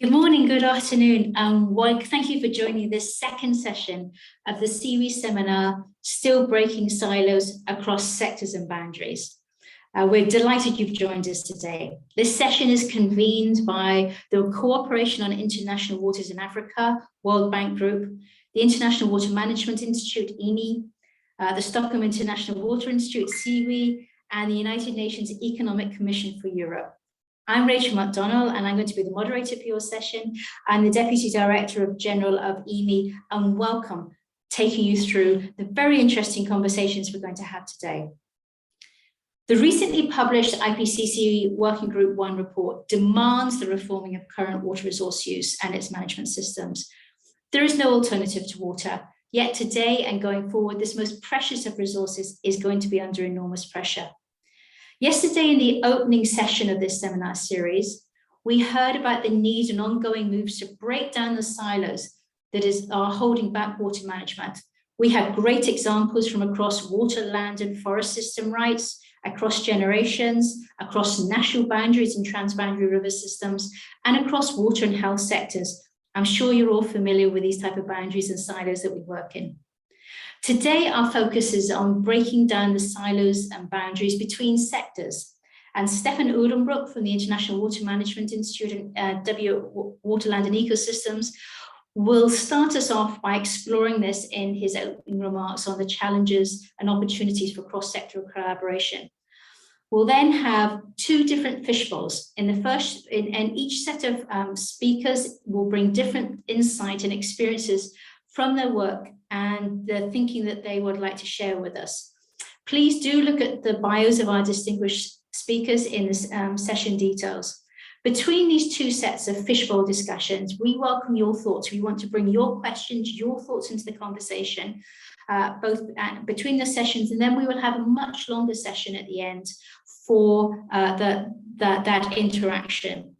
Good morning, good afternoon, and thank you for joining this second session of the SIWI Seminar, Still Breaking Silos Across Sectors and Boundaries. We're delighted you've joined us today. This session is convened by the Cooperation on International Waters in Africa, World Bank Group, the International Water Management Institute, IMI, the Stockholm International Water Institute, SIWI, and the United Nations Economic Commission for Europe. I'm Rachel McDonnell, and I'm going to be the moderator for your session. I'm the Deputy Director General of IMI, and welcome, taking you through the very interesting conversations we're going to have today. The recently published IPCC Working Group 1 report demands the reforming of current water resource use and its management systems. There is no alternative to water, yet today and going forward, this most precious of resources is going to be under enormous pressure. Yesterday, in the opening session of this seminar series, we heard about the need and ongoing moves to break down the silos that are holding back water management. We had great examples from across water, land, and forest system rights, across generations, across national boundaries and transboundary river systems, and across water and health sectors. I'm sure you're all familiar with these type of boundaries and silos that we work in. Today, our focus is on breaking down the silos and boundaries between sectors. And Stefan Udenbroek from the International Water Management Institute and Water, Land and Ecosystems will start us off by exploring this in his opening remarks on the challenges and opportunities for cross-sectoral collaboration. We'll then have two different fishbowls. In each set of speakers will bring different insight and experiences from their work and the thinking that they would like to share with us. Please do look at the bios of our distinguished speakers in this session details. Between these two sets of fishbowl discussions, we welcome your thoughts. We want to bring your questions, your thoughts into the conversation, between the sessions, and then we will have a much longer session at the end for that interaction.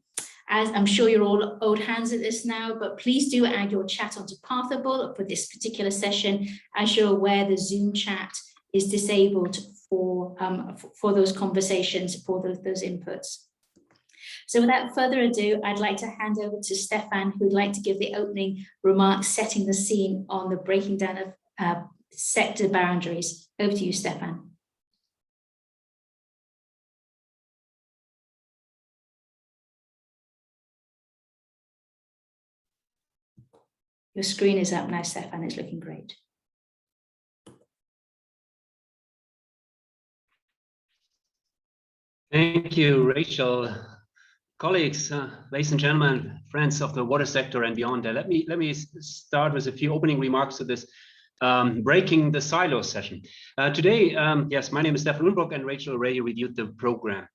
As I'm sure you're all old hands at this now, but please do add your chat onto Pathable for this particular session. As you're aware, the Zoom chat is disabled for those conversations, for those inputs. So without further ado, I'd like to hand over to Stefan, who'd like to give the opening remarks, setting the scene on the breaking down of sector boundaries. Over to you, Stefan. Your screen is up now, Stefan. It's looking great. Thank you, Rachel. Colleagues, ladies and gentlemen, friends of the water sector and beyond, let me start with a few opening remarks to this breaking the silos session. Today, yes, my name is Stefan Udenbroek, and Rachel already reviewed the program.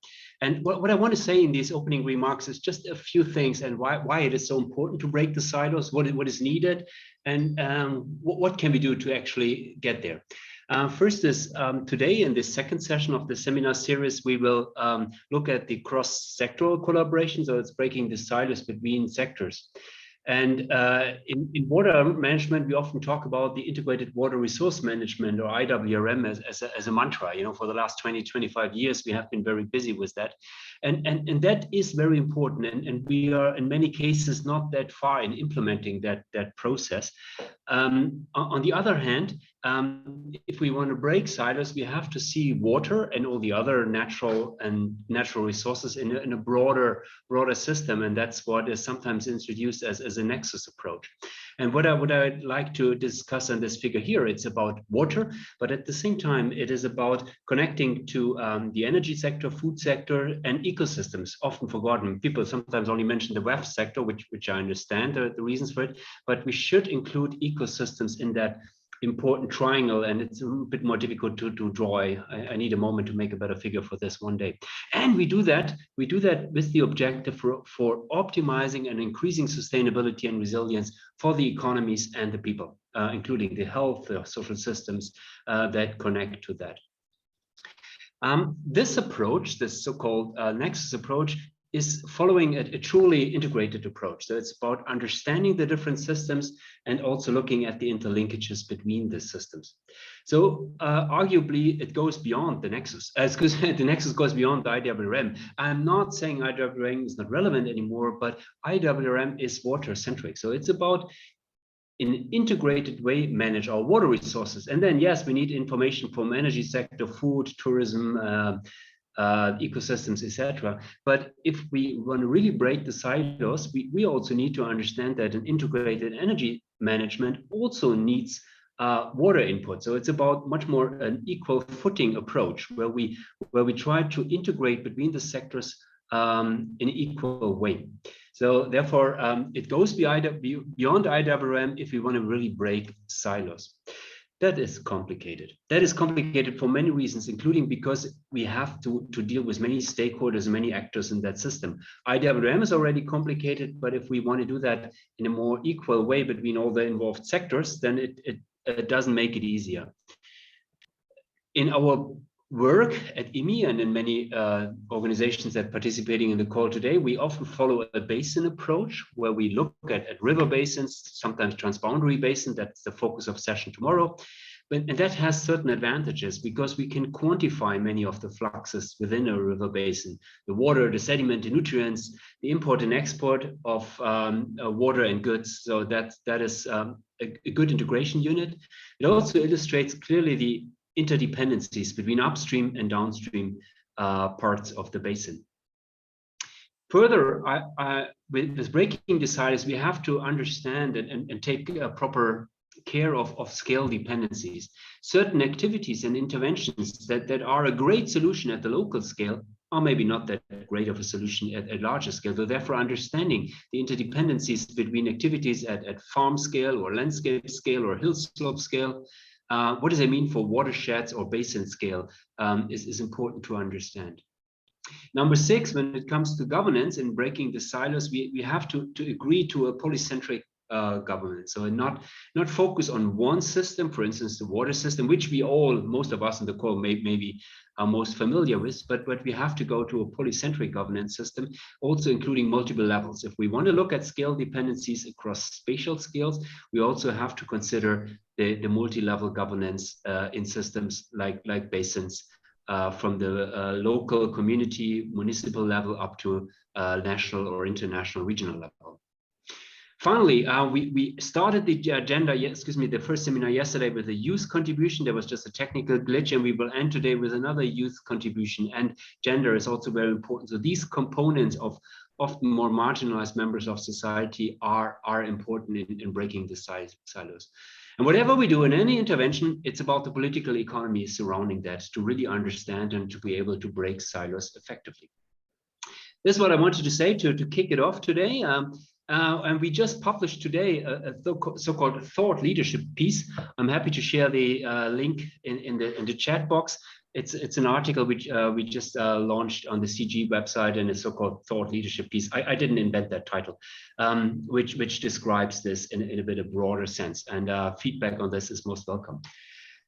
And what I want to say in these opening remarks is just a few things and why it is so important to break the silos, what is needed, and what can we do to actually get there. First is today in this second session of the seminar series, we will look at the cross-sectoral collaboration. So it's breaking the silos between sectors. And in water management, we often talk about the integrated water resource management, or IWRM, as a mantra. You know, for the last 20, 25 years, we have been very busy with that. And that is very important. And we are, in many cases, not that far in implementing that process. On the other hand, if we want to break silos, we have to see water and all the other natural resources in a broader system, and that's what is sometimes introduced as a nexus approach. And what I would like to discuss on this figure here, it's about water, but at the same time, it is about connecting to the energy sector, food sector, and ecosystems. Often forgotten. People sometimes only mention the WEF sector, which I understand the reasons for it, but we should include ecosystems in that important triangle, and it's a bit more difficult to draw. I need a moment to make a better figure for this one day. And we do that with the objective for optimizing and increasing sustainability and resilience for the economies and the people, including the health, the social systems that connect to that. This approach, this so-called nexus approach, is following a truly integrated approach. So it's about understanding the different systems and also looking at the interlinkages between the systems. So arguably it goes beyond the nexus. The nexus goes beyond the IWRM. I'm not saying IWRM is not relevant anymore, but IWRM is water centric. So it's about in an integrated way manage our water resources. And then yes, we need information from energy sector, food, tourism, ecosystems, etc. But if we want to really break the silos, we also need to understand that an integrated energy management also needs water input. So it's about much more an equal footing approach where we try to integrate between the sectors in an equal way. So therefore, it goes beyond IWRM if we want to really break silos. That is complicated. That is complicated for many reasons, including because we have to deal with many stakeholders, many actors in that system. IWRM is already complicated, but if we want to do that in a more equal way between all the involved sectors, then it doesn't make it easier. In our work at IMI and in many organizations that are participating in the call today, we often follow a basin approach where we look at river basins, sometimes transboundary basin. That's the focus of session tomorrow. And that has certain advantages because we can quantify many of the fluxes within a river basin, the water, the sediment, the nutrients, the import and export of water and goods. So that is a good integration unit. It also illustrates clearly the interdependencies between upstream and downstream parts of the basin. Further, with this breaking the silos, we have to understand and take proper care of scale dependencies. Certain activities and interventions that are a great solution at the local scale are maybe not that great of a solution at a larger scale. So therefore, understanding the interdependencies between activities at farm scale or landscape scale or hill slope scale, what does it mean for watersheds or basin scale is important to understand. Number 6, when it comes to governance and breaking the silos, we have to agree to a polycentric governance. So not focus on one system, for instance, the water system, which most of us in the call maybe are most familiar with, but we have to go to a polycentric governance system, also including multiple levels. If we want to look at scale dependencies across spatial scales, we also have to consider the multi-level governance in systems like basins, from the local, community, municipal level up to national or international, regional level. Finally, we started the the first seminar yesterday with a youth contribution. There was just a technical glitch, and we will end today with another youth contribution. And gender is also very important. So these components of often more marginalized members of society are important in breaking the silos. And whatever we do in any intervention, it's about the political economy surrounding that to really understand and to be able to break silos effectively. This is what I wanted to say to kick it off today. And we just published today a so-called thought leadership piece. I'm happy to share the link in the chat box. It's an article which we just launched on the CG website, and a so-called thought leadership piece. I didn't invent that title, which describes this in a bit of broader sense. And feedback on this is most welcome.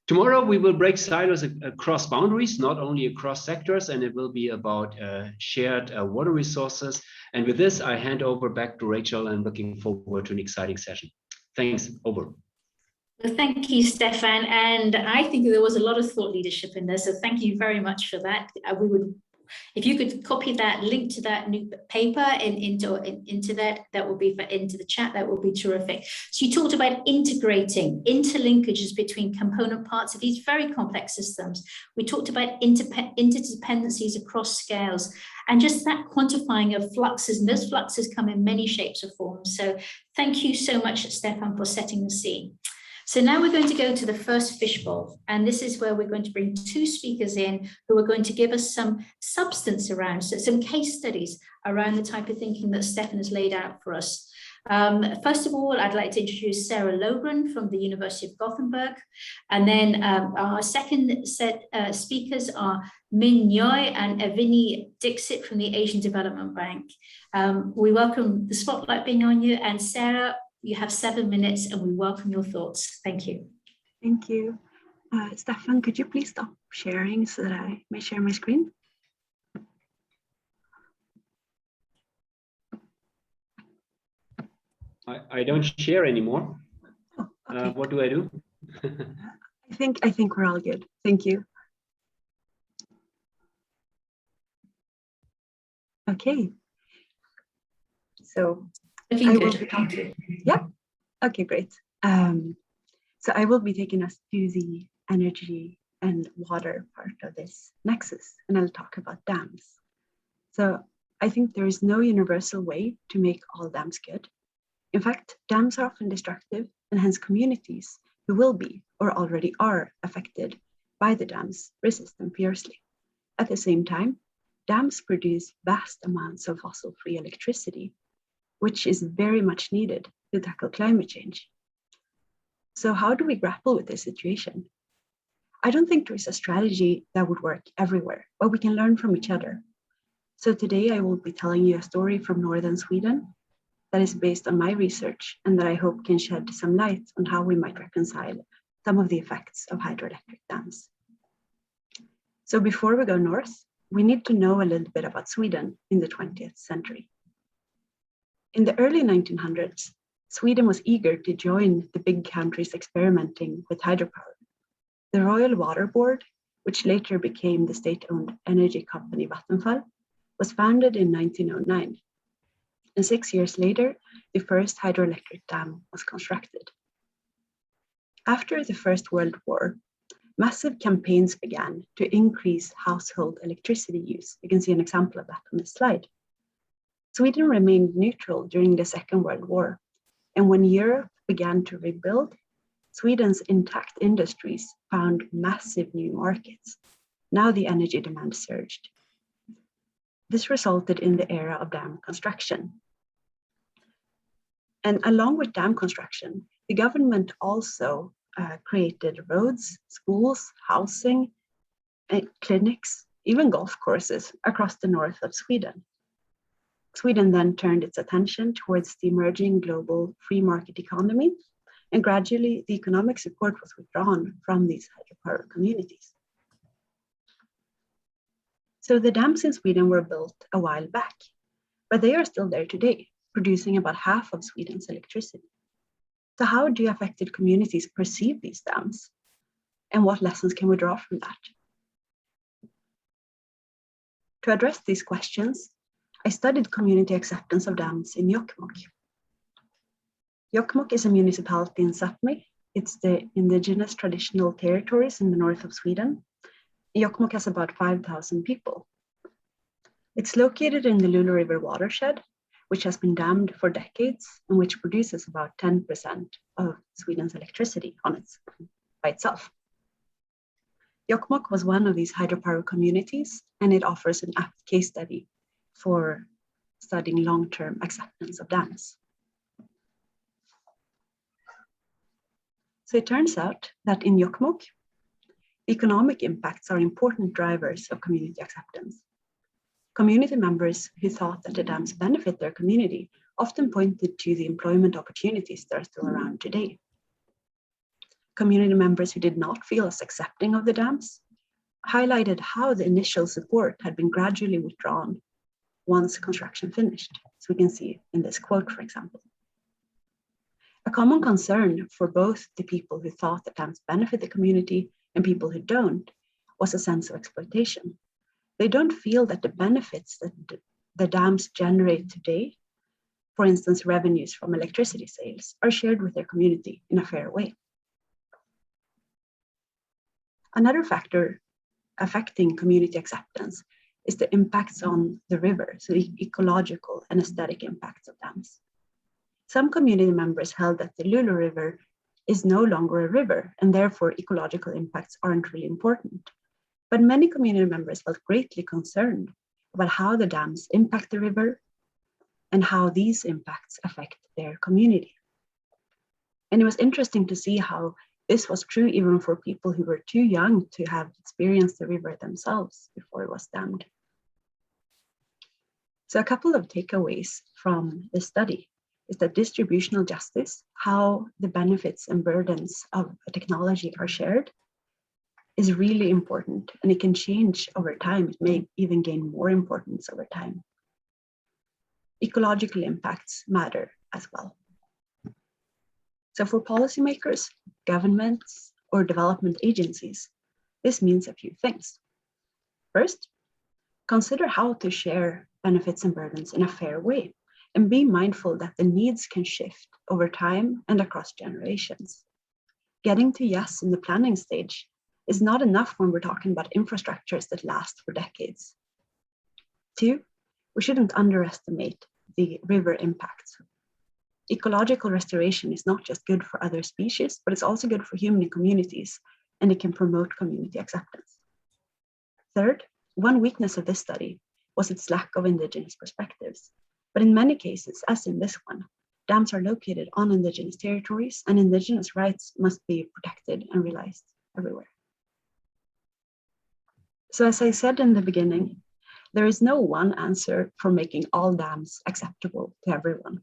Tomorrow, we will break silos across boundaries, not only across sectors, and it will be about shared water resources. And with this, I hand over back to Rachel, and looking forward to an exciting session. Thanks, over. Well, thank you, Stefan. And I think there was a lot of thought leadership in there, so thank you very much for that. We would, if you could copy that, link to that new paper into that would be into the chat, that would be terrific. So you talked about integrating interlinkages between component parts of these very complex systems. We talked about interdependencies across scales, and just that quantifying of fluxes, and those fluxes come in many shapes or forms. So thank you so much, Stefan, for setting the scene. So now we're going to go to the first fishbowl, and this is where we're going to bring 2 speakers in who are going to give us some substance around, so some case studies around the type of thinking that Stefan has laid out for us. First of all, I'd like to introduce Sarah Logren from the University of Gothenburg, and then our second set speakers are Min Nyoy and Avini Dixit from the Asian Development Bank. We welcome the spotlight being on you, and Sarah, you have 7 minutes, and we welcome your thoughts. Thank you. Thank you. Stefan, could you please stop sharing so that I may share my screen? I don't share anymore. Oh, okay. What do I do? I think we're all good. Thank you. Okay. So Looking good. Yeah. Okay, great. So I will be taking us to the energy and water part of this nexus, and I'll talk about dams. So I think there is no universal way to make all dams good. In fact, dams are often destructive, and hence communities who will be or already are affected by the dams resist them fiercely. At the same time, dams produce vast amounts of fossil-free electricity, which is very much needed to tackle climate change. So how do we grapple with this situation? I don't think there is a strategy that would work everywhere, but we can learn from each other. So today I will be telling you a story from northern Sweden that is based on my research and that I hope can shed some light on how we might reconcile some of the effects of hydroelectric dams. So before we go north, we need to know a little bit about Sweden in the 20th century. In the early 1900s, Sweden was eager to join the big countries experimenting with hydropower. The Royal Water Board, which later became the state-owned energy company Vattenfall, was founded in 1909. And 6 years later, the first hydroelectric dam was constructed. After the First World War, massive campaigns began to increase household electricity use. You can see an example of that on this slide. Sweden remained neutral during the Second World War, and when Europe began to rebuild, Sweden's intact industries found massive new markets. Now the energy demand surged. This resulted in the era of dam construction. And along with dam construction, the government also created roads, schools, housing, clinics, even golf courses across the north of Sweden. Sweden then turned its attention towards the emerging global free market economy, and gradually the economic support was withdrawn from these hydropower communities. So the dams in Sweden were built a while back, but they are still there today, producing about half of Sweden's electricity. So how do affected communities perceive these dams? And what lessons can we draw from that? To address these questions, I studied community acceptance of dams in Jokkmokk. Jokkmokk is a municipality in Sápmi. It's the indigenous traditional territories in the north of Sweden. Jokkmokk has about 5,000 people. It's located in the Luleå River watershed, which has been dammed for decades and which produces about 10% of Sweden's electricity by itself. Jokkmokk was one of these hydropower communities, and it offers an apt case study for studying long-term acceptance of dams. So it turns out that in Jokkmokk, economic impacts are important drivers of community acceptance. Community members who thought that the dams benefit their community often pointed to the employment opportunities that are still around today. Community members who did not feel as accepting of the dams highlighted how the initial support had been gradually withdrawn once construction finished. So we can see in this quote, for example. A common concern for both the people who thought that dams benefit the community and people who don't was a sense of exploitation. They don't feel that the benefits that the dams generate today, for instance, revenues from electricity sales, are shared with their community in a fair way. Another factor affecting community acceptance is the impacts on the river, so the ecological and aesthetic impacts of dams. Some community members held that the Luleå River is no longer a river, and therefore ecological impacts aren't really important. But many community members felt greatly concerned about how the dams impact the river and how these impacts affect their community. And it was interesting to see how this was true even for people who were too young to have experienced the river themselves before it was dammed. So a couple of takeaways from this study is that distributional justice, how the benefits and burdens of a technology are shared, is really important, and it can change over time. It may even gain more importance over time. Ecological impacts matter as well. So for policymakers, governments, or development agencies, this means a few things. First, consider how to share benefits and burdens in a fair way, and be mindful that the needs can shift over time and across generations. Getting to yes in the planning stage is not enough when we're talking about infrastructures that last for decades. Two, we shouldn't underestimate the river impacts. Ecological restoration is not just good for other species, but it's also good for human communities, and it can promote community acceptance. Third, one weakness of this study was its lack of indigenous perspectives. But in many cases, as in this one, dams are located on indigenous territories, and indigenous rights must be protected and realized everywhere. So as I said in the beginning, there is no one answer for making all dams acceptable to everyone.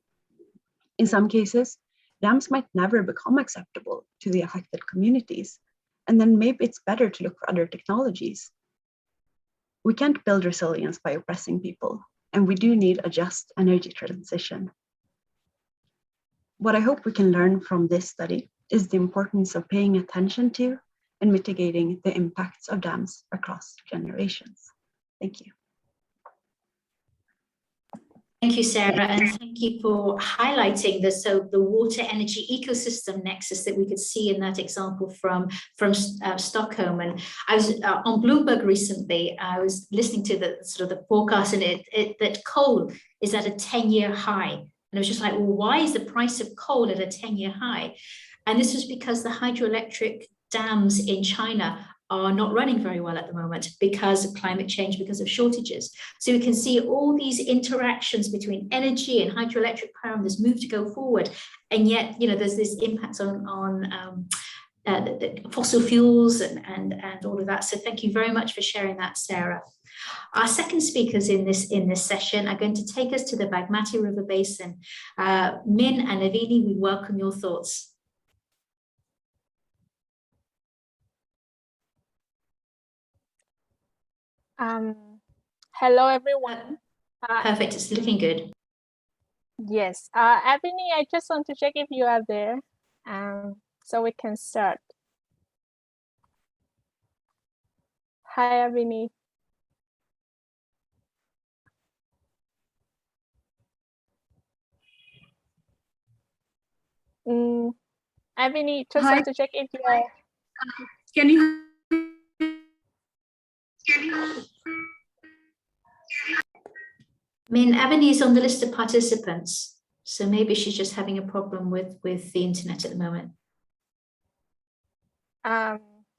In some cases, dams might never become acceptable to the affected communities, and then maybe it's better to look for other technologies. We can't build resilience by oppressing people, and we do need a just energy transition. What I hope we can learn from this study is the importance of paying attention to and mitigating the impacts of dams across generations. Thank you. Thank you, Sarah, and thank you for highlighting the water energy ecosystem nexus that we could see in that example from Stockholm. And I was on Bloomberg recently. I was listening to the forecast, and that coal is at a 10-year high. And I was just like, well, why is the price of coal at a 10-year high? And this was because the hydroelectric dams in China are not running very well at the moment because of climate change, because of shortages. So we can see all these interactions between energy and hydroelectric power and this move to go forward. And yet, there's this impact on the fossil fuels and all of that. So thank you very much for sharing that, Sarah. Our second speakers in this session are going to take us to the Bagmati River Basin. Min and Navini, we welcome your thoughts. Hello, everyone. Perfect, it's looking good. Yes, Abini, I just want to check if you are there, so we can start. Hi, Abini. Abini, just want to check if you are. Can you? Min, Ebony is on the list of participants, so maybe she's just having a problem with the internet at the moment.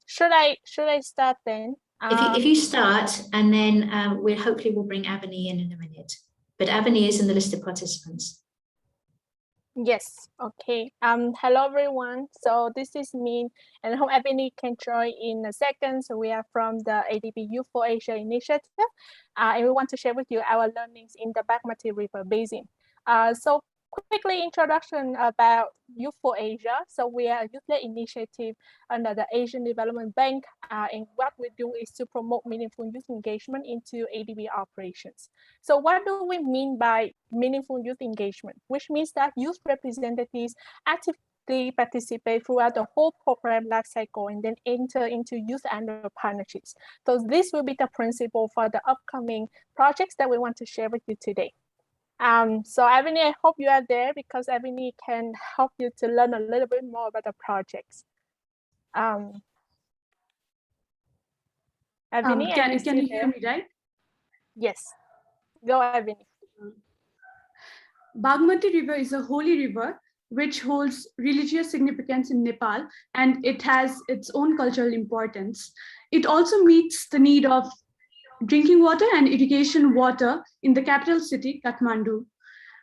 Should I start then? If you start, and then we'll bring Ebony in a minute. But Ebony is in the list of participants. Yes. Okay. Hello, everyone. So this is me, and I hope Ebony can join in a second. So we are from the ADB Youth for Asia initiative, and we want to share with you our learnings in the Bagmati River Basin. So quickly introduction about Youth for Asia. So we are a youth-led initiative under the Asian Development Bank, and what we do is to promote meaningful youth engagement into ADB operations. So what do we mean by meaningful youth engagement? Which means that youth representatives actively participate throughout the whole program life cycle and then enter into youth annual partnerships. So this will be the principle for the upcoming projects that we want to share with you today. So Ebony, I hope you are there because Ebony can help you to learn a little bit more about the projects. Ebony, can you hear me, right? Yes, go Ebony. Bagmati River is a holy river which holds religious significance in Nepal, and it has its own cultural importance. It also meets the need of drinking water and irrigation water in the capital city, Kathmandu.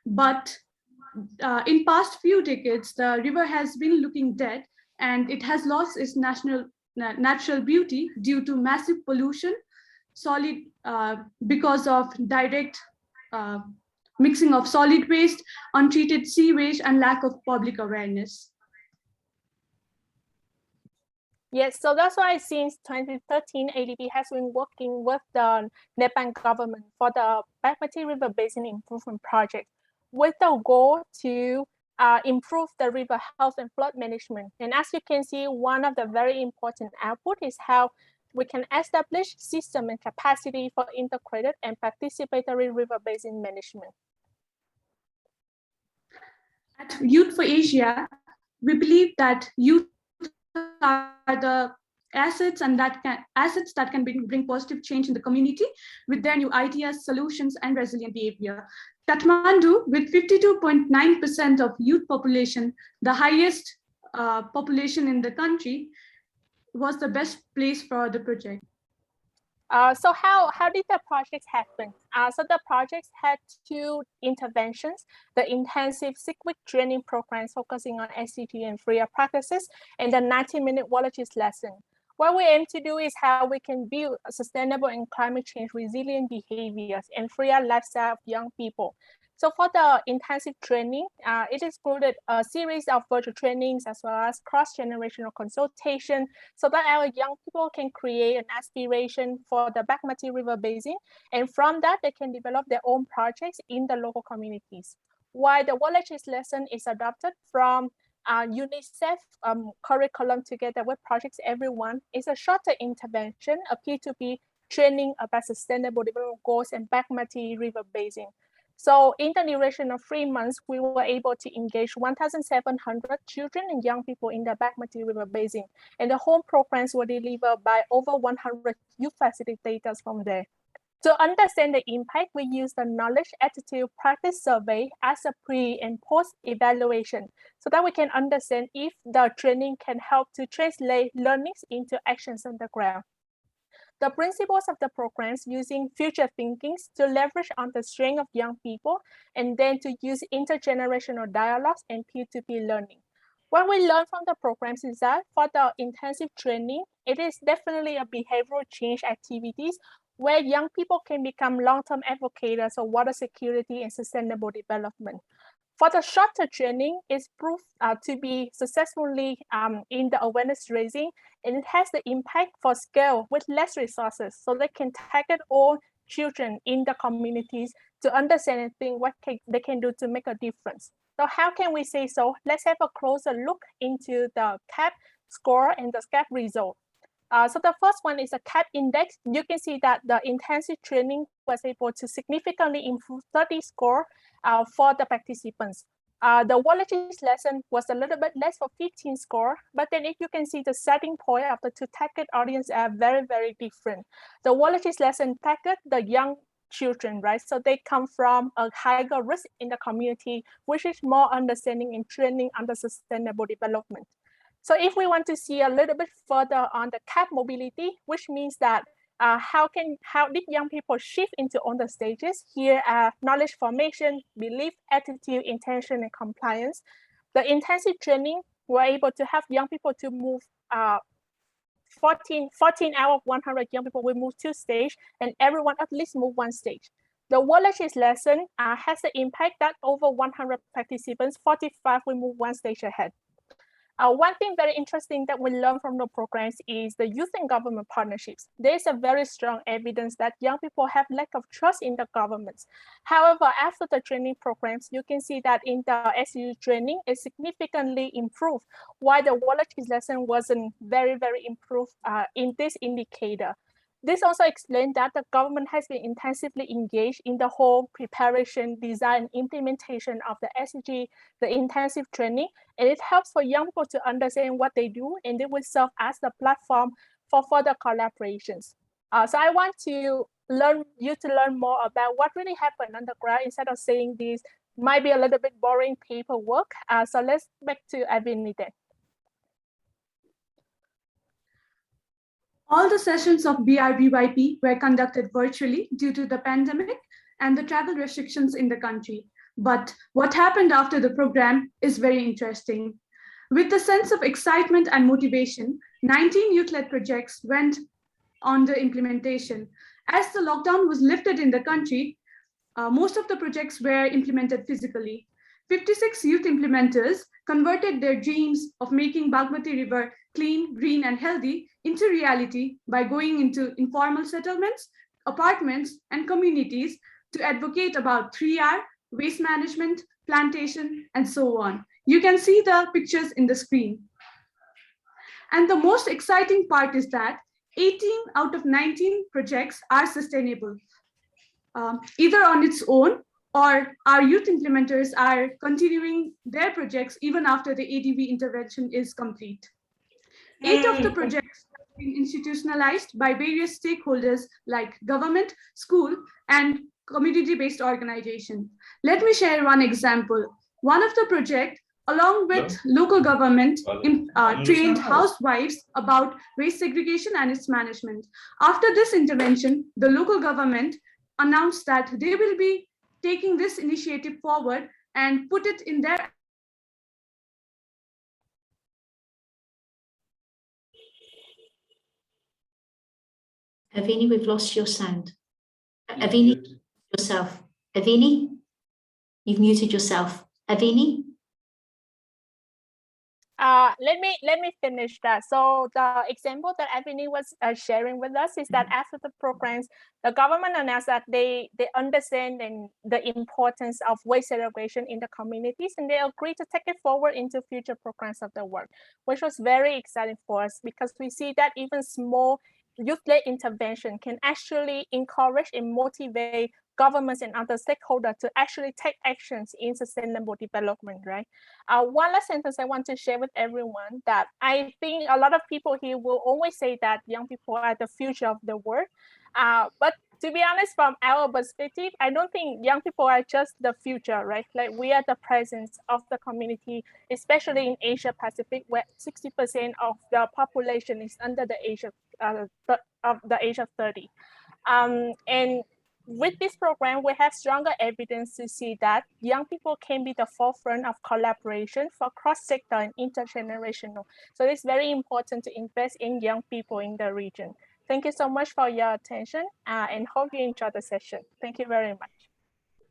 But in past few decades, the river has been looking dead, and it has lost its natural beauty due to massive pollution, because of direct mixing of solid waste, untreated sewage, and lack of public awareness. Yes, so that's why since 2013, ADB has been working with the Nepal government for the Bagmati River Basin Improvement Project with the goal to improve the river health and flood management. And as you can see, one of the very important output is how we can establish system and capacity for integrated and participatory river basin management. At Youth for Asia, we believe that youth are the assets that can bring positive change in the community with their new ideas, solutions, and resilient behavior. Kathmandu, with 52.9% of youth population, the highest population in the country, was the best place for the project. So how did the project happen? So the project had two interventions: the intensive 6-week training programs focusing on SDG and FRIA practices, and the 90-minute volunteers lesson. What we aim to do is how we can build sustainable and climate change resilient behaviors and FRIA lifestyle of young people. So for the intensive training, it included a series of virtual trainings as well as cross-generational consultation so that our young people can create an aspiration for the Bagmati River Basin. And from that, they can develop their own projects in the local communities. While the Villages lesson is adopted from UNICEF curriculum together with Projects Everyone, is a shorter intervention, a P2P training about sustainable development goals and Bagmati River Basin. So in the duration of 3 months, we were able to engage 1,700 children and young people in the Bagmati River Basin. And the home programs were delivered by over 100 youth facilitators from there. To understand the impact, we use the knowledge attitude practice survey as a pre and post evaluation so that we can understand if the training can help to translate learnings into actions on the ground. The principles of the programs using future thinkings to leverage on the strength of young people and then to use intergenerational dialogues and peer-to-peer learning. What we learned from the programs is that for the intensive training, it is definitely a behavioral change activities where young people can become long-term advocates of water security and sustainable development. For the shorter training, it's proved to be successfully in the awareness raising, and it has the impact for scale with less resources, so they can target all children in the communities to understand and think what they can do to make a difference. So how can we say so? Let's have a closer look into the CAP score and the CAP result. So the first one is a CAP index. You can see that the intensive training was able to significantly improve 30 score for the participants. The Villages lesson was a little bit less for 15 score, but then if you can see the setting point of the two target audience are very, very different. The Villages lesson target the young children, right? So they come from a higher risk in the community, which is more understanding and training under sustainable development. So if we want to see a little bit further on the CAP mobility, which means that how did young people shift into on the stages? Here are knowledge formation, belief, attitude, intention, and compliance. The intensive training were able to have young people to move 14 out of 100 young people will move 2 stages, and everyone at least move 1 stage. The Villages lesson has the impact that over 100 participants, 45 will move 1 stage ahead. One thing very interesting that we learn from the programs is the youth and government partnerships. There's a very strong evidence that young people have lack of trust in the governments. However, after the training programs, you can see that in the SU training, it significantly improved, while the Villages lesson wasn't very, very improved in this indicator. This also explains that the government has been intensively engaged in the whole preparation, design, and implementation of the SDG, the intensive training, and it helps for young people to understand what they do, and it will serve as the platform for further collaborations. So I want to learn more about what really happened on the ground instead of saying this might be a little bit boring paperwork. So let's back to Avinite. All the sessions of BRBYP were conducted virtually due to the pandemic and the travel restrictions in the country. But what happened after the program is very interesting. With the sense of excitement and motivation, 19 youth-led projects went on the implementation. As the lockdown was lifted in the country, most of the projects were implemented physically. 56 youth implementers converted their dreams of making Bagmati River clean, green, and healthy into reality by going into informal settlements, apartments, and communities to advocate about 3R, waste management, plantation, and so on. You can see the pictures in the screen. And the most exciting part is that 18 out of 19 projects are sustainable, either on its own, or our youth implementers are continuing their projects even after the ADB intervention is complete. 8 of the projects have been institutionalized by various stakeholders like government, school, and community-based organizations. Let me share one example. One of the projects, along with local government, trained housewives about waste segregation and its management. After this intervention, the local government announced that they will be taking this initiative forward and put it in their. Avini, we've lost your sound. Avini, yourself. Avini, you've muted yourself. Avini? Let me finish that. So the example that Avini was sharing with us is that after the programs, the government announced that they understand and the importance of waste segregation in the communities, and they agreed to take it forward into future programs of the work, which was very exciting for us because we see that even small youth-led intervention can actually encourage and motivate governments and other stakeholders to actually take actions in sustainable development, right? One last sentence I want to share with everyone that I think a lot of people here will always say that young people are the future of the world. But to be honest, from our perspective, I don't think young people are just the future, right? Like we are the presence of the community, especially in Asia Pacific, where 60% of the population is under the age of 30. And with this program, we have stronger evidence to see that young people can be the forefront of collaboration for cross-sector and intergenerational. So it's very important to invest in young people in the region. Thank you so much for your attention and hope you enjoy the session. Thank you very much.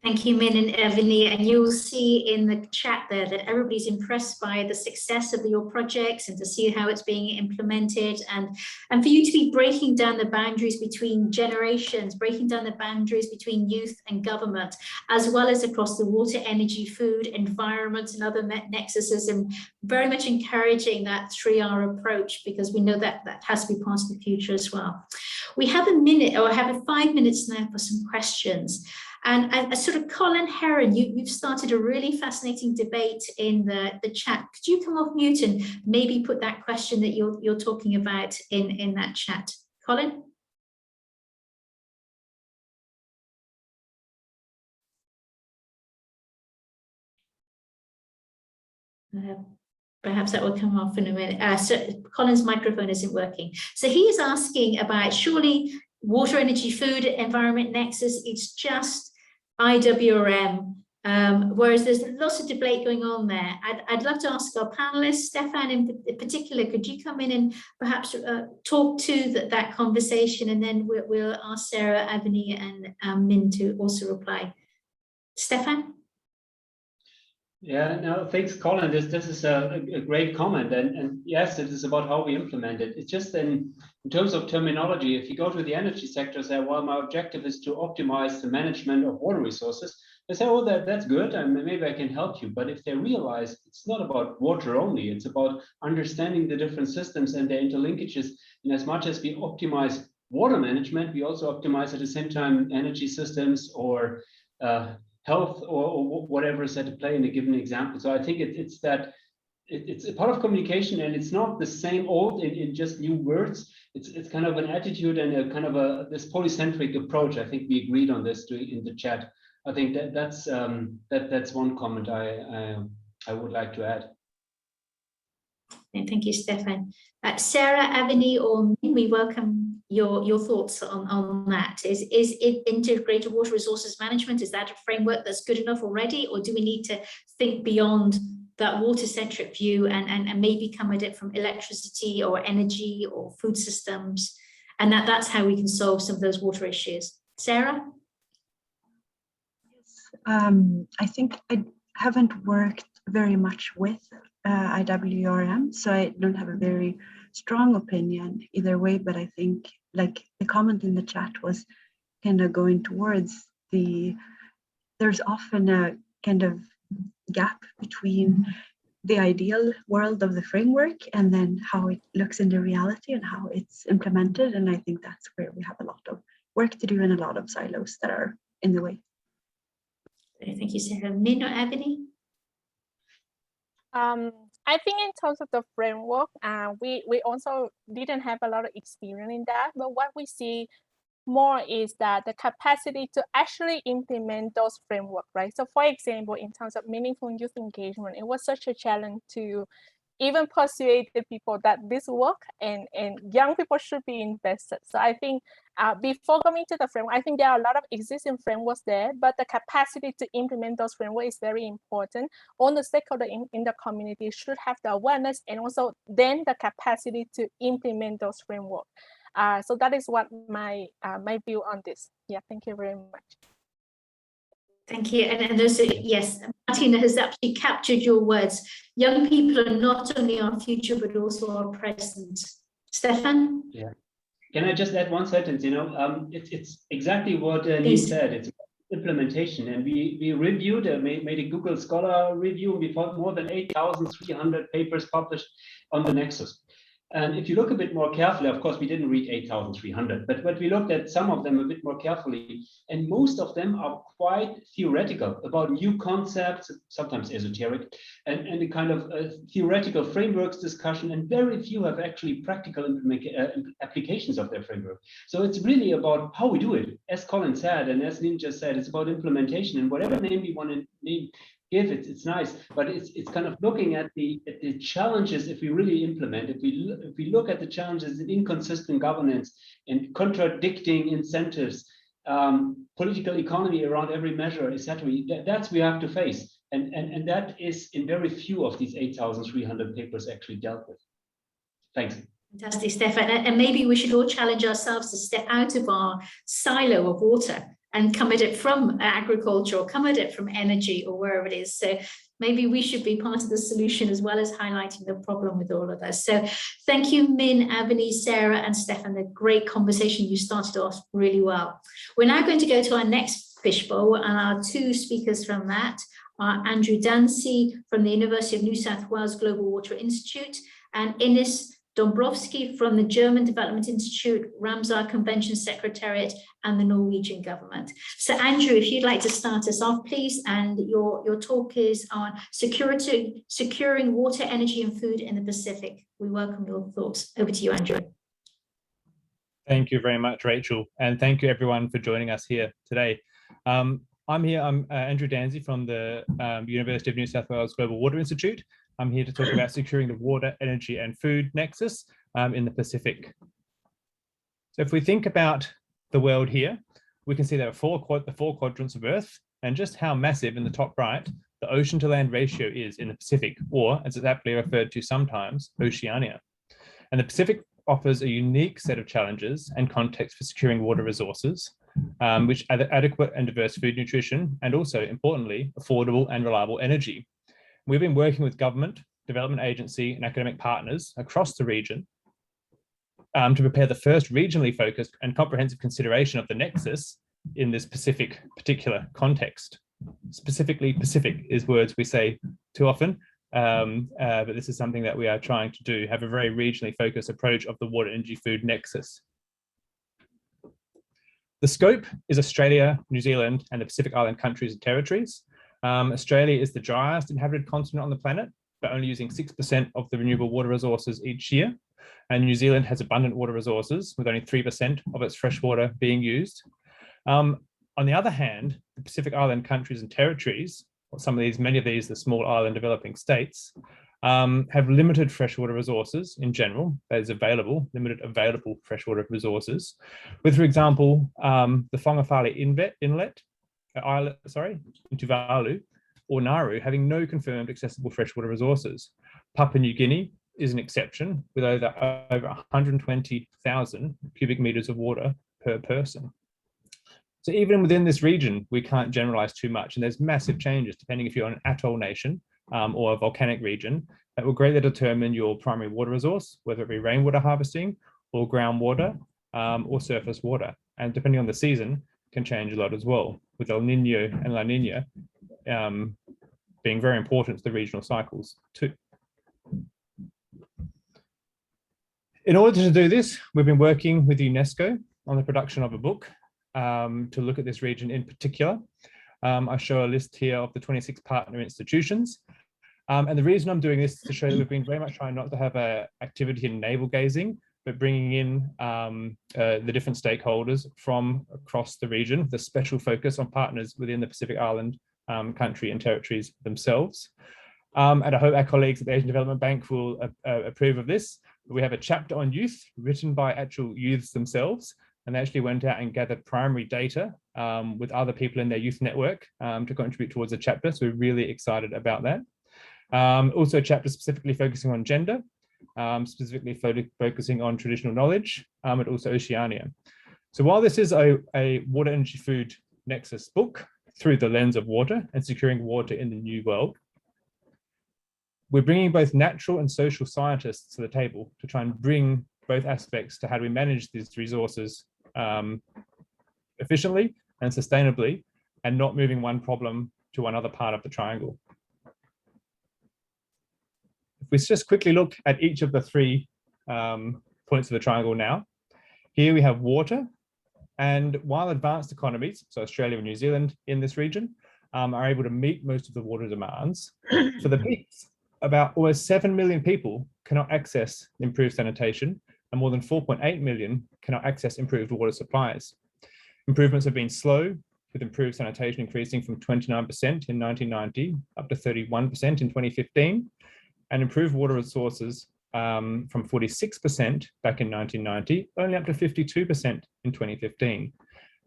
Thank you, Min and Avini. And you'll see in the chat there that everybody's impressed by the success of your projects and to see how it's being implemented, and for you to be breaking down the boundaries between generations, breaking down the boundaries between youth and government, as well as across the water, energy, food, environment, and other nexuses, and very much encouraging that 3R approach, because we know that that has to be part of the future as well. We have a minute, or have 5 minutes now for some questions. And sort of Colin Heron, you've started a really fascinating debate in the chat. Could you come off mute and maybe put that question that you're talking about in that chat? Colin? Perhaps that will come off in a minute. So Colin's microphone isn't working. So he is asking about, surely water, energy, food, environment nexus, it's just IWRM, whereas there's lots of debate going on there. I'd love to ask our panelists, Stefan in particular, could you come in and perhaps talk to that conversation, and then we'll ask Sarah, Avini, and Min to also reply. Stefan? Yeah, no, thanks, Colin. This is a great comment, and yes, it is about how we implement it. It's just in terms of terminology. If you go to the energy sector, say, well, my objective is to optimize the management of water resources. They say, oh, that's good, and maybe I can help you. But if they realize it's not about water only, it's about understanding the different systems and their interlinkages. And as much as we optimize water management, we also optimize at the same time energy systems or health or whatever is at play in a given example. So I think it's a part of communication, and it's not the same old in just new words. It's kind of an attitude and a kind of this polycentric approach. I think we agreed on this in the chat. I think that's one comment I would like to add. Thank you, Stefan. Sarah, Avini, or Min, we welcome your thoughts on that. Is it integrated water resources management? Is that a framework that's good enough already, or do we need to think beyond that water-centric view and maybe come at it from electricity or energy or food systems, and that's how we can solve some of those water issues? Sarah? Yes, I think I haven't worked very much with IWRM, so I don't have a very strong opinion either way, but I think like the comment in the chat was kind of going towards there's often a kind of gap between the ideal world of the framework and then how it looks in the reality and how it's implemented. And I think that's where we have a lot of work to do and a lot of silos that are in the way. Thank you, Sarah. Min or Ebony? I think in terms of the framework, we also didn't have a lot of experience in that, but what we see more is that the capacity to actually implement those frameworks, right? So for example, in terms of meaningful youth engagement, it was such a challenge to even persuade the people that this work and young people should be invested. So I think before coming to the framework, I think there are a lot of existing frameworks there, but the capacity to implement those frameworks is very important. All the stakeholders in the community should have the awareness and also then the capacity to implement those frameworks. So that is what my view on this. Yeah, thank you very much. Thank you. And also, yes, Martina has absolutely captured your words. Young people are not only our future, but also our present. Stefan? Yeah. Can I just add one sentence? It's exactly what Neil said. It's implementation. And we reviewed, made a Google Scholar review, and we found more than 8,300 papers published on the Nexus. And if you look a bit more carefully, of course, we didn't read 8,300, but we looked at some of them a bit more carefully, and most of them are quite theoretical about new concepts, sometimes esoteric, and a kind of theoretical frameworks discussion, and very few have actually practical applications of their framework. So it's really about how we do it. As Colin said, and as Ninja said, it's about implementation, and whatever name we want to give it, it's nice, but it's kind of looking at the challenges if we really implement. If we look at the challenges in inconsistent governance and contradicting incentives, political economy around every measure, etc. That's we have to face, and that is in very few of these 8,300 papers actually dealt with. Thanks. Fantastic, Stefan. And maybe we should all challenge ourselves to step out of our silo of water and come at it from agriculture or come at it from energy or wherever it is. So maybe we should be part of the solution as well as highlighting the problem with all of us. So thank you, Min, Avani, Sarah, and Stefan. The great conversation. You started off really well. We're now going to go to our next fishbowl, and our two speakers from that are Andrew Dancy from the University of New South Wales Global Water Institute and Ines Dombrovski from the German Development Institute, Ramsar Convention Secretariat, and the Norwegian government. So Andrew, if you'd like to start us off, please, and your talk is on securing water, energy, and food in the Pacific. We welcome your thoughts. Over to you, Andrew. Thank you very much, Rachel, and thank you everyone for joining us here today. I'm Andrew Danzy from the University of New South Wales Global Water Institute. I'm here to talk about securing the water, energy, and food nexus in the Pacific. So if we think about the world here, we can see there are the four quadrants of Earth, and just how massive in the top right, the ocean to land ratio is in the Pacific, or as it's aptly referred to sometimes, Oceania. And the Pacific offers a unique set of challenges and context for securing water resources, which are adequate and diverse food nutrition, and also importantly, affordable and reliable energy. We've been working with government, development agency, and academic partners across the region to prepare the first regionally focused and comprehensive consideration of the nexus in this particular context. Specifically, Pacific is words we say too often, but this is something that we are trying to do, have a very regionally focused approach of the water, energy, food nexus. The scope is Australia, New Zealand, and the Pacific Island countries and territories. Australia is the driest inhabited continent on the planet, but only using 6% of the renewable water resources each year. And New Zealand has abundant water resources with only 3% of its fresh water being used. On the other hand, the Pacific Island countries and territories, or many of these, the small island developing states, have limited freshwater resources in general, that is limited available freshwater resources. With, for example, the Whangawhale Inlet, in Tuvalu, or Nauru, having no confirmed accessible freshwater resources. Papua New Guinea is an exception, with over 120,000 cubic meters of water per person. So even within this region, we can't generalize too much, and there's massive changes depending if you're an atoll nation or a volcanic region that will greatly determine your primary water resource, whether it be rainwater harvesting or groundwater or surface water. And depending on the season, can change a lot as well, with El Nino and La Nina being very important to the regional cycles too. In order to do this, we've been working with UNESCO on the production of a book to look at this region in particular. I show a list here of the 26 partner institutions. And the reason I'm doing this is to show that we've been very much trying not to have an activity in navel gazing, but bringing in the different stakeholders from across the region with a special focus on partners within the Pacific Island country and territories themselves. And I hope our colleagues at the Asian Development Bank will approve of this. We have a chapter on youth written by actual youths themselves, and they actually went out and gathered primary data with other people in their youth network to contribute towards the chapter. So we're really excited about that. Also a chapter specifically focusing on gender, specifically focusing on traditional knowledge, and also Oceania. So while this is a water, energy, food nexus book through the lens of water and securing water in the new world, we're bringing both natural and social scientists to the table to try and bring both aspects to how do we manage these resources efficiently and sustainably, and not moving one problem to another part of the triangle. If we just quickly look at each of the three points of the triangle now, here we have water. And while advanced economies, so Australia and New Zealand in this region, are able to meet most of the water demands, for the peaks, about almost 7 million people cannot access improved sanitation, and more than 4.8 million cannot access improved water supplies. Improvements have been slow, with improved sanitation increasing from 29% in 1990 up to 31% in 2015, and improved water resources from 46% back in 1990, only up to 52% in 2015.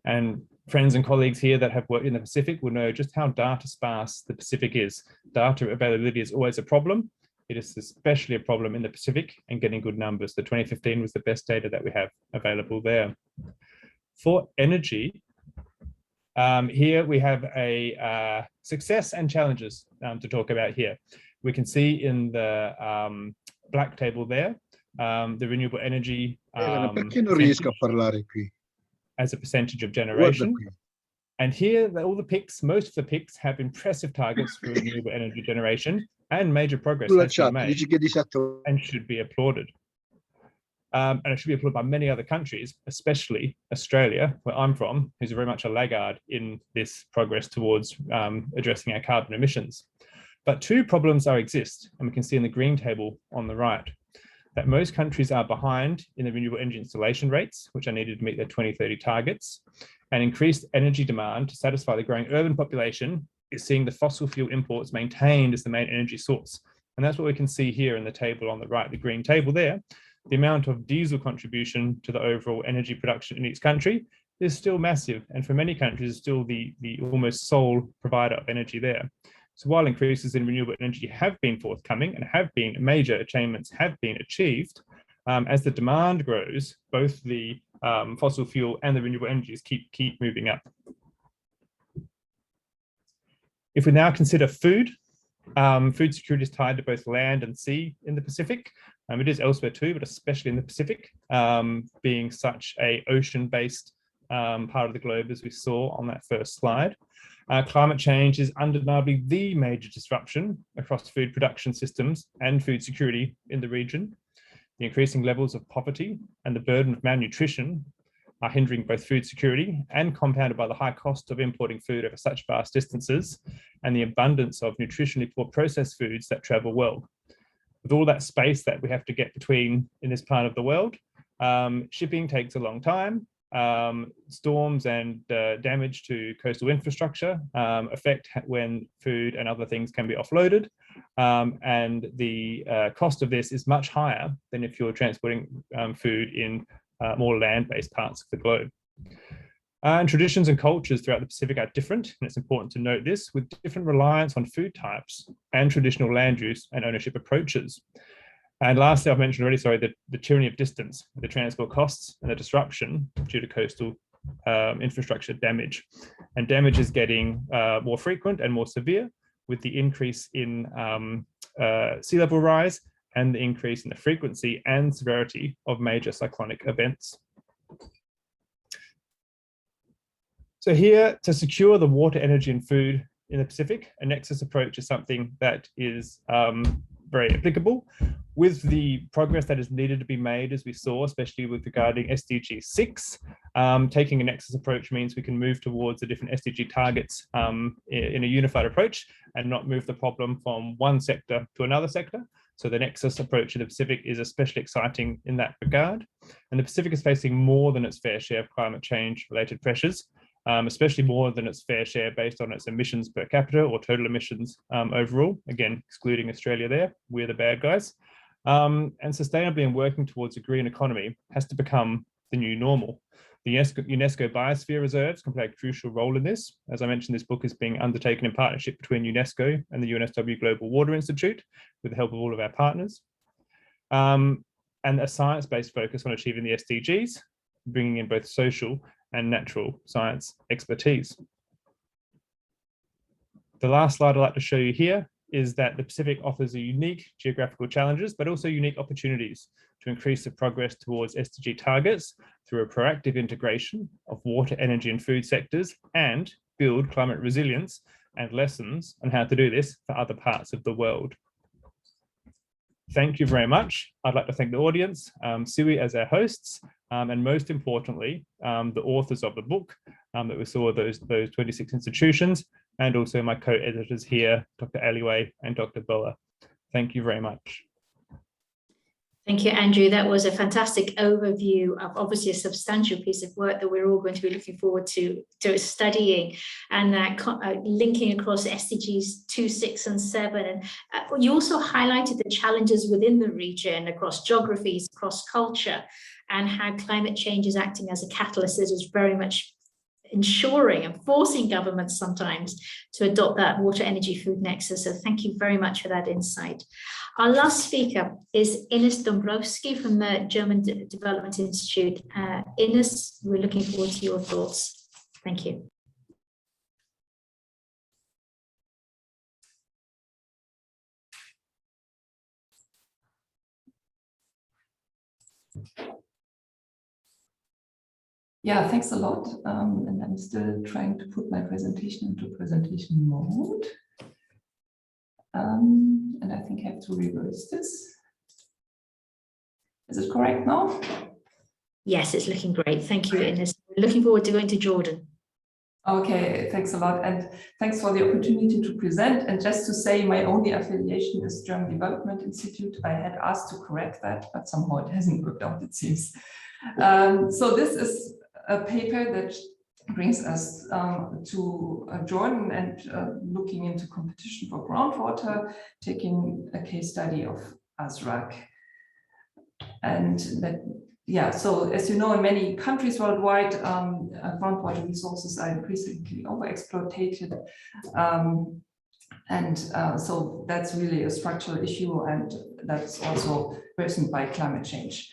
And friends and colleagues here that have worked in the Pacific will know just how data sparse the Pacific is. Data availability is always a problem. It is especially a problem in the Pacific and getting good numbers. The 2015 was the best data that we have available there. For energy, here we have a success and challenges to talk about here. We can see in the black table there, the renewable energy as a percentage of generation. And here, all the PICs, most of the PICs have impressive targets for renewable energy generation, and major progress has been made and should be applauded. And it should be applauded by many other countries, especially Australia, where I'm from, who's very much a laggard in this progress towards addressing our carbon emissions. But two problems exist, and we can see in the green table on the right, that most countries are behind in the renewable energy installation rates, which are needed to meet their 2030 targets, and increased energy demand to satisfy the growing urban population is seeing the fossil fuel imports maintained as the main energy source. And that's what we can see here in the table on the right, the green table there. The amount of diesel contribution to the overall energy production in each country is still massive, and for many countries is still the almost sole provider of energy there. So while increases in renewable energy have been forthcoming and have been major achievements have been achieved, as the demand grows, both the fossil fuel and the renewable energies keep moving up. If we now consider food, food security is tied to both land and sea in the Pacific. It is elsewhere too, but especially in the Pacific, being such an ocean-based part of the globe as we saw on that first slide. Climate change is undeniably the major disruption across food production systems and food security in the region. The increasing levels of poverty and the burden of malnutrition are hindering both food security and compounded by the high cost of importing food over such vast distances and the abundance of nutritionally poor processed foods that travel well. With all that space that we have to get between in this part of the world, shipping takes a long time. Storms and damage to coastal infrastructure affect when food and other things can be offloaded, and the cost of this is much higher than if you're transporting food in more land-based parts of the globe. And traditions and cultures throughout the Pacific are different, and it's important to note this, with different reliance on food types and traditional land use and ownership approaches. And lastly, I've mentioned already, the tyranny of distance, the transport costs and the disruption due to coastal infrastructure damage. And damage is getting more frequent and more severe with the increase in sea level rise and the increase in the frequency and severity of major cyclonic events. So here, to secure the water, energy and food in the Pacific, a nexus approach is something that is very applicable. With the progress that is needed to be made, as we saw, especially with regarding SDG 6, taking a nexus approach means we can move towards the different SDG targets in a unified approach and not move the problem from one sector to another sector. So the nexus approach in the Pacific is especially exciting in that regard. And the Pacific is facing more than its fair share of climate change related pressures, especially more than its fair share based on its emissions per capita or total emissions overall. Again, excluding Australia there, we're the bad guys. And sustainably and working towards a green economy has to become the new normal. The UNESCO Biosphere Reserves can play a crucial role in this. As I mentioned, this book is being undertaken in partnership between UNESCO and the UNSW Global Water Institute with the help of all of our partners. And a science-based focus on achieving the SDGs, bringing in both social and natural science expertise. The last slide I'd like to show you here is that the Pacific offers a unique geographical challenges, but also unique opportunities to increase the progress towards SDG targets through a proactive integration of water, energy, and food sectors, and build climate resilience and lessons on how to do this for other parts of the world. Thank you very much. I'd like to thank the audience, SIWI as our hosts, and most importantly, the authors of the book that we saw, those 26 institutions, and also my co-editors here, Dr. Aliway and Dr. Boa. Thank you very much. Thank you, Andrew. That was a fantastic overview of obviously a substantial piece of work that we're all going to be looking forward to studying, and linking across SDGs 2, 6, and 7. And you also highlighted the challenges within the region, across geographies, across culture, and how climate change is acting as a catalyst that is very much ensuring and forcing governments sometimes to adopt that water, energy, food nexus. So thank you very much for that insight. Our last speaker is Ines Dombrowski from the German Development Institute. Ines, we're looking forward to your thoughts. Thank you. Yeah, thanks a lot. And I'm still trying to put my presentation into presentation mode. And I think I have to reverse this. Is it correct now? Yes, it's looking great. Thank you, Ines. We're looking forward to going to Jordan. Okay, thanks a lot. And thanks for the opportunity to present. And just to say, my only affiliation is German Development Institute. I had asked to correct that, but somehow it hasn't worked out, it seems. So this is a paper that brings us to Jordan and looking into competition for groundwater, taking a case study of Azraq. And that, yeah, so as you know, in many countries worldwide, groundwater resources are increasingly overexploited. So that's really a structural issue, and that's also worsened by climate change.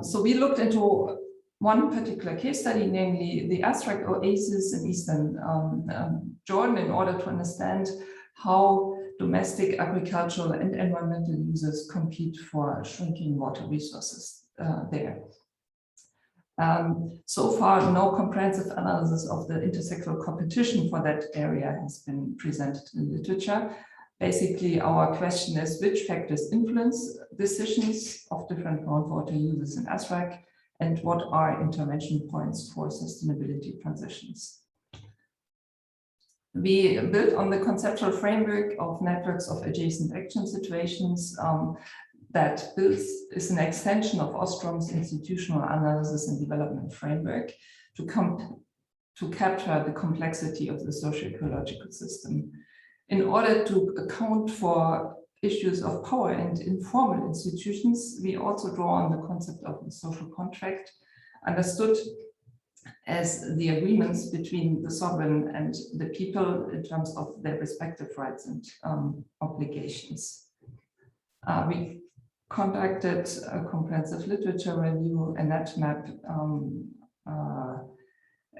So we looked into one particular case study, namely the Azraq oasis in eastern Jordan, in order to understand how domestic, agricultural, and environmental users compete for shrinking water resources there. So far, no comprehensive analysis of the intersectoral competition for that area has been presented in literature. Basically, our question is which factors influence decisions of different groundwater users in Azraq, and what are intervention points for sustainability transitions. We built on the conceptual framework of networks of adjacent action situations that is an extension of Ostrom's institutional analysis and development framework to capture the complexity of the socio-ecological system. In order to account for issues of power and informal institutions, we also draw on the concept of the social contract, understood as the agreements between the sovereign and the people in terms of their respective rights and obligations. We conducted a comprehensive literature review, a net map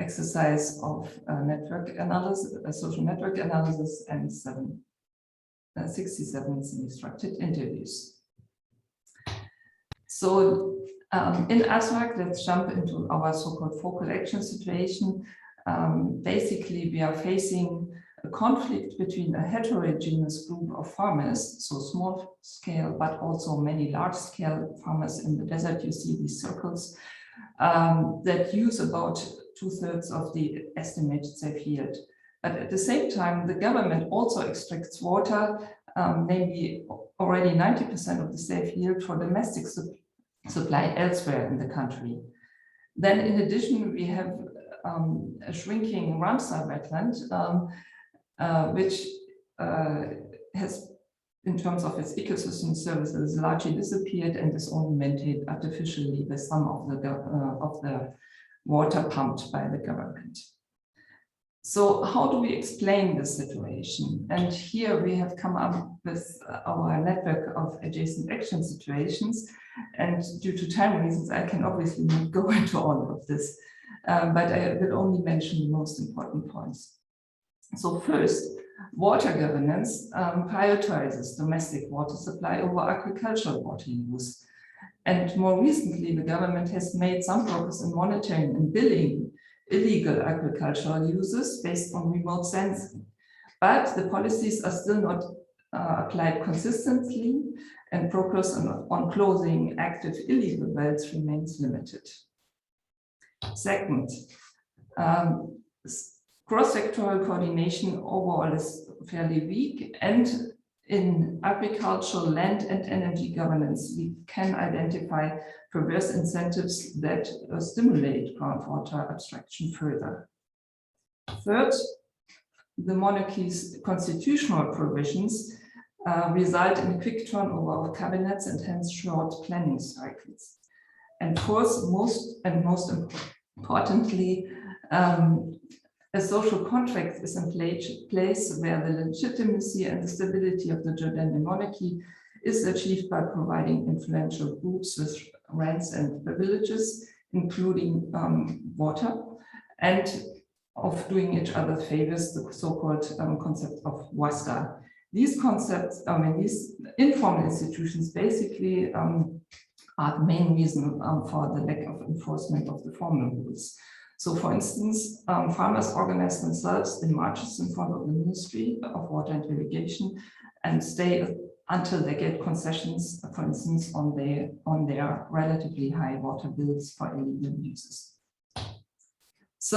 exercise of network analysis, a social network analysis, and 67 semi-structured interviews. So in Azraq, let's jump into our so-called focal action situation. Basically, we are facing a conflict between a heterogeneous group of farmers, so small scale, but also many large scale farmers in the desert. You see these circles that use about 2/3 of the estimated safe yield. But at the same time, the government also extracts water, maybe already 90% of the safe yield for domestic supply elsewhere in the country. Then in addition, we have a shrinking Ramsar wetland, which has, in terms of its ecosystem services, largely disappeared and is only maintained artificially with some of the water pumped by the government. So how do we explain this situation? And here we have come up with our network of adjacent action situations. And due to time reasons, I can obviously not go into all of this, but I will only mention the most important points. So first, water governance prioritizes domestic water supply over agricultural water use. And more recently, the government has made some progress in monitoring and billing illegal agricultural uses based on remote sensing. But the policies are still not applied consistently, and progress on closing active illegal wells remains limited. Second, cross-sectoral coordination overall is fairly weak, and in agricultural, land and energy governance, we can identify perverse incentives that stimulate groundwater abstraction further. Third, the monarchy's constitutional provisions result in a quick turnover of cabinets and hence short planning cycles. And fourth, most importantly, a social contract is in place where the legitimacy and the stability of the Jordanian monarchy is achieved by providing influential groups with rents and privileges, including water, and of doing each other favors, the so-called concept of wasta. These concepts, these informal institutions basically are the main reason for the lack of enforcement of the formal rules. So for instance, farmers organize themselves in marches in front of the Ministry of Water and Irrigation and stay until they get concessions, for instance, on their relatively high water bills for illegal uses. So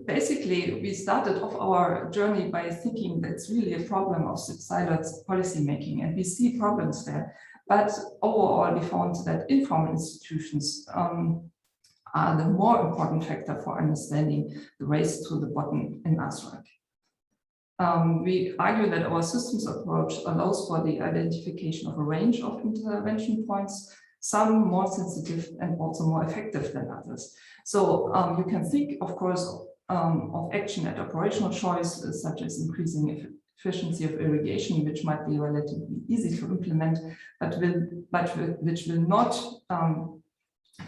basically, we started off our journey by thinking that it's really a problem of siloed policymaking, and we see problems there. But overall, we found that informal institutions are the more important factor for understanding the race to the bottom in Azraq. We argue that our systems approach allows for the identification of a range of intervention points, some more sensitive and also more effective than others. So you can think, of course, of action at operational choice, such as increasing efficiency of irrigation, which might be relatively easy to implement, but which will not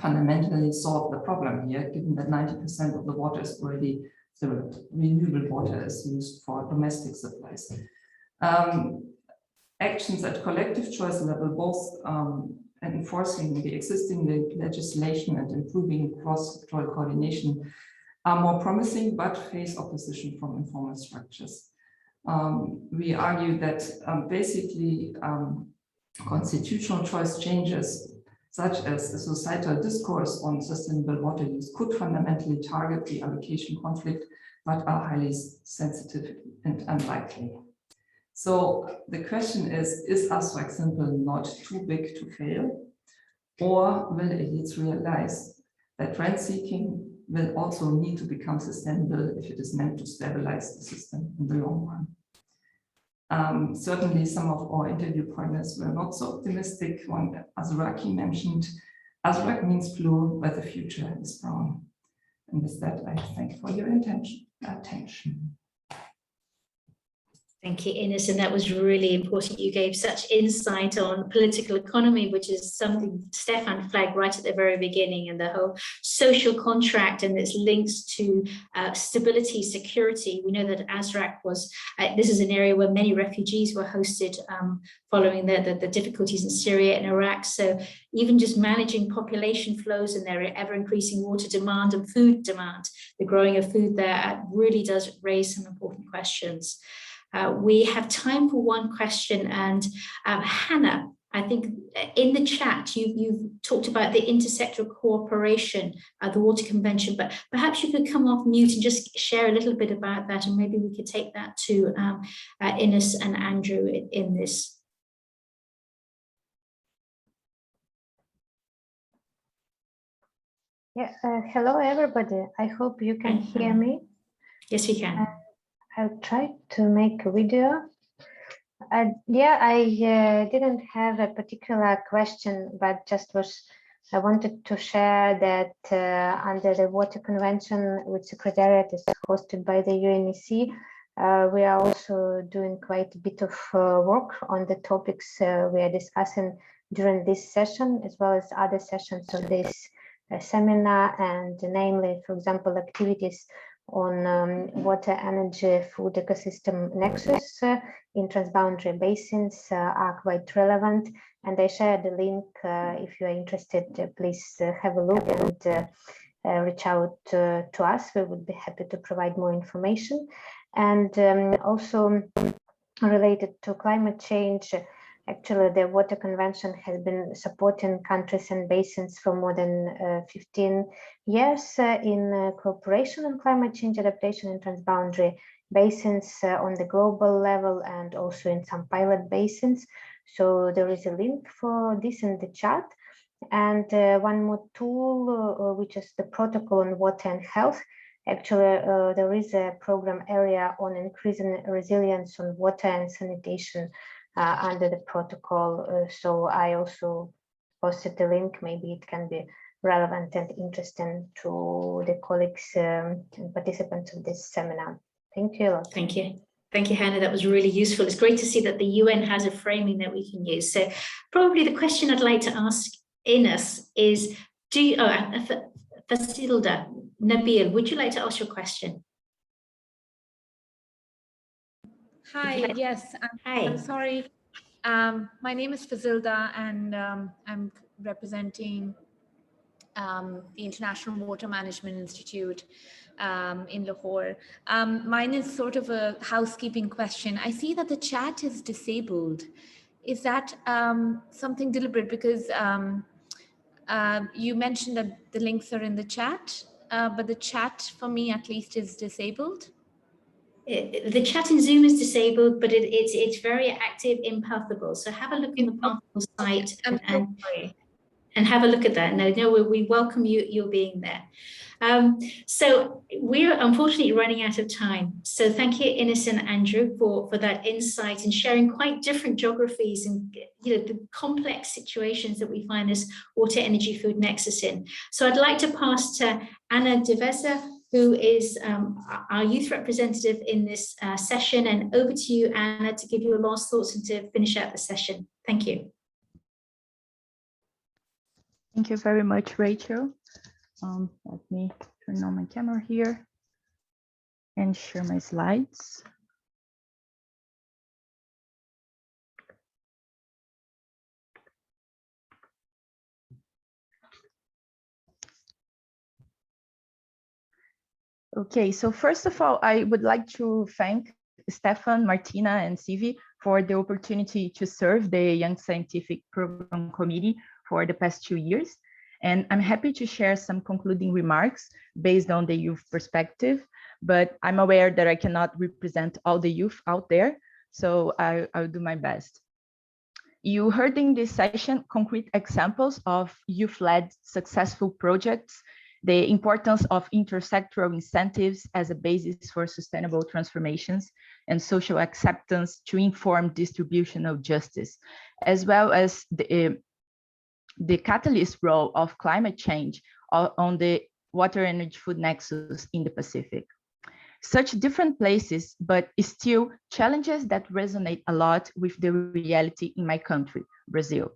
fundamentally solve the problem here, given that 90% of the water is already, the renewable water is used for domestic supplies. Actions at collective choice level, both enforcing the existing legislation and improving cross-sectoral coordination, are more promising, but face opposition from informal structures. We argue that basically constitutional choice changes, such as a societal discourse on sustainable water use, could fundamentally target the allocation conflict, but are highly sensitive and unlikely. So the question is Azraq simply not too big to fail? Or will elites realize that rent seeking will also need to become sustainable if it is meant to stabilize the system in the long run? Certainly some of our interview partners were not so optimistic. One Azraqi mentioned, Azraq means blue, but the future is brown. And with that, I thank you for your attention. Thank you, Ines, and that was really important. You gave such insight on political economy, which is something Stefan flagged right at the very beginning, and the whole social contract and its links to stability, security. We know that Azraq was, this is an area where many refugees were hosted following the difficulties in Syria and Iraq. So even just managing population flows and their ever-increasing water demand and food demand, the growing of food there really does raise some important questions. We have time for one question, and Hannah, I think in the chat you've talked about the intersectoral cooperation, the Water Convention, but perhaps you could come off mute and just share a little bit about that, and maybe we could take that to Ines and Andrew in this. Yeah, hello everybody. I hope you can hear me. Yes, we can. I'll try to make a video. I didn't have a particular question, but I wanted to share that under the Water Convention, which Secretariat is hosted by the UNEC, we are also doing quite a bit of work on the topics we are discussing during this session, as well as other sessions of this seminar, and namely, for example, activities on water, energy, food ecosystem nexus in transboundary basins are quite relevant. And I shared the link. If you are interested, please have a look and reach out to us. We would be happy to provide more information. And also related to climate change, actually, the Water Convention has been supporting countries and basins for more than 15 years in cooperation on climate change adaptation in transboundary basins on the global level, and also in some pilot basins. So there is a link for this in the chat. And one more tool, which is the protocol on water and health. Actually, there is a program area on increasing resilience on water and sanitation under the protocol. So I also posted the link. Maybe it can be relevant and interesting to the colleagues and participants of this seminar. Thank you a lot. Thank you. Thank you, Hannah. That was really useful. It's great to see that the UN has a framing that we can use. So probably the question I'd like to ask Ines is, Fasilda, Nabil, would you like to ask your question? Hi, yes, I'm sorry. My name is Fazilda, and I'm representing the International Water Management Institute in Lahore. Mine is sort of a housekeeping question. I see that the chat is disabled. Is that something deliberate? Because you mentioned that the links are in the chat, but the chat for me at least is disabled. The chat in Zoom is disabled, but it's very active in Pathable. So have a look on the Pathable site and have a look at that. No, we welcome you being there. So we're unfortunately running out of time. So thank you, Ines and Andrew, for that insight and sharing quite different geographies and the complex situations that we find this water, energy, food nexus in. So I'd like to pass to Anna Devesa, who is our youth representative in this session. And over to you, Anna, to give your last thoughts and to finish out the session. Thank you. Thank you very much, Rachel. Let me turn on my camera here and share my slides. Okay, so first of all, I would like to thank Stefan, Martina, and SIWI for the opportunity to serve the Young Scientific Program Committee for the past 2 years. And I'm happy to share some concluding remarks based on the youth perspective, but I'm aware that I cannot represent all the youth out there, so I'll do my best. You heard in this session concrete examples of youth-led successful projects, the importance of intersectoral incentives as a basis for sustainable transformations and social acceptance to inform distributional justice, as well as the catalyst role of climate change on the water, energy, food nexus in the Pacific. Such different places, but still challenges that resonate a lot with the reality in my country, Brazil.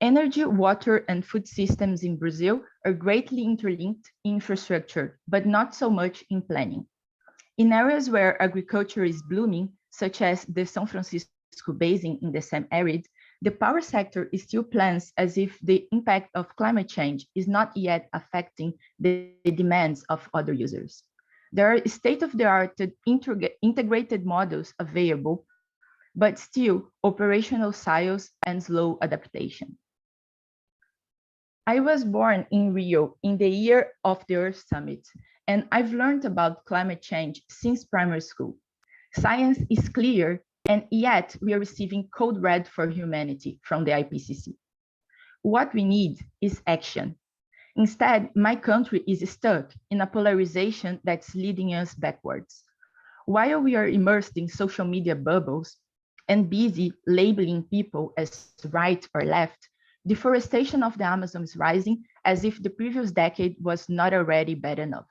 Energy, water, and food systems in Brazil are greatly interlinked in infrastructure, but not so much in planning. In areas where agriculture is blooming, such as the São Francisco Basin in the semi-arid, the power sector still plans as if the impact of climate change is not yet affecting the demands of other users. There are state-of-the-art integrated models available, but still operational silos and slow adaptation. I was born in Rio in the year of the Earth Summit, and I've learned about climate change since primary school. Science is clear, and yet we are receiving code red for humanity from the IPCC. What we need is action. Instead, my country is stuck in a polarization that's leading us backwards. While we are immersed in social media bubbles and busy labeling people as right or left, deforestation of the Amazon is rising as if the previous decade was not already bad enough.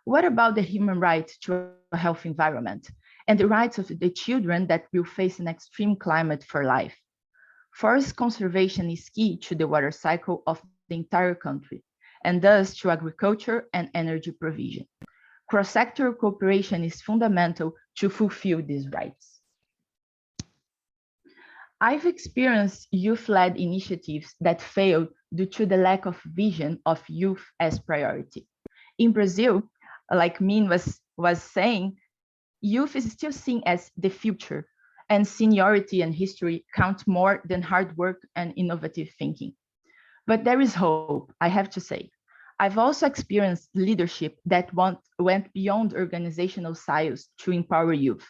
What about the human right to a healthy environment and the rights of the children that will face an extreme climate for life? Forest conservation is key to the water cycle of the entire country, and thus to agriculture and energy provision. Cross-sectoral cooperation is fundamental to fulfill these rights. I've experienced youth-led initiatives that failed due to the lack of vision of youth as priority. In Brazil, like Min was saying, youth is still seen as the future, and seniority and history count more than hard work and innovative thinking. But there is hope, I have to say. I've also experienced leadership that went beyond organizational silos to empower youth.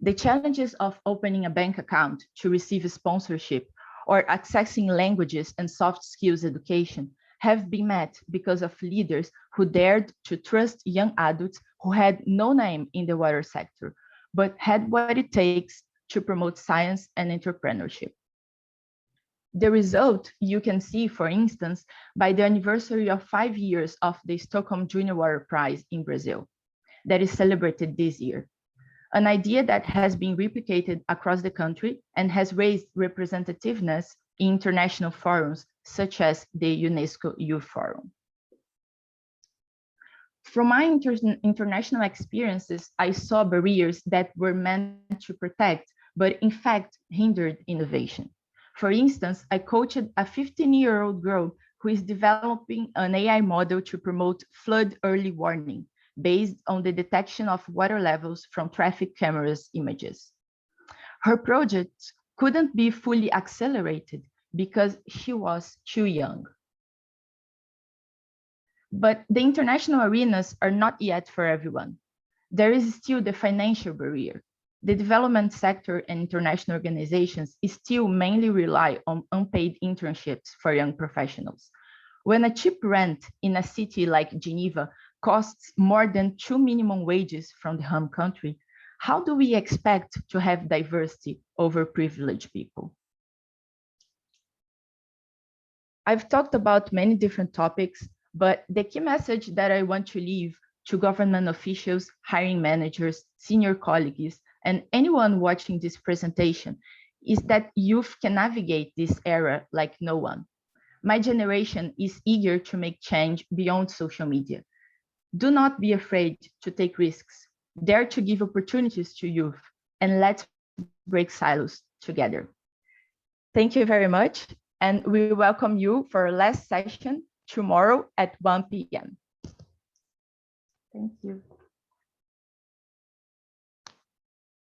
The challenges of opening a bank account to receive a sponsorship or accessing languages and soft skills education have been met because of leaders who dared to trust young adults who had no name in the water sector, but had what it takes to promote science and entrepreneurship. The result you can see, for instance, by the anniversary of 5 years of the Stockholm Junior Water Prize in Brazil, that is celebrated this year. An idea that has been replicated across the country and has raised representativeness in international forums, such as the UNESCO Youth Forum. From my international experiences, I saw barriers that were meant to protect, but in fact hindered innovation. For instance, I coached a 15-year-old girl who is developing an AI model to promote flood early warning based on the detection of water levels from traffic cameras images. Her project couldn't be fully accelerated because she was too young. But the international arenas are not yet for everyone. There is still the financial barrier. The development sector and international organizations still mainly rely on unpaid internships for young professionals. When a cheap rent in a city like Geneva costs more than 2 minimum wages from the home country, how do we expect to have diversity over privileged people? I've talked about many different topics, but the key message that I want to leave to government officials, hiring managers, senior colleagues, and anyone watching this presentation is that youth can navigate this era like no one. My generation is eager to make change beyond social media. Do not be afraid to take risks. Dare to give opportunities to youth, and let's break silos together. Thank you very much, and we welcome you for our last session tomorrow at 1 p.m. Thank you.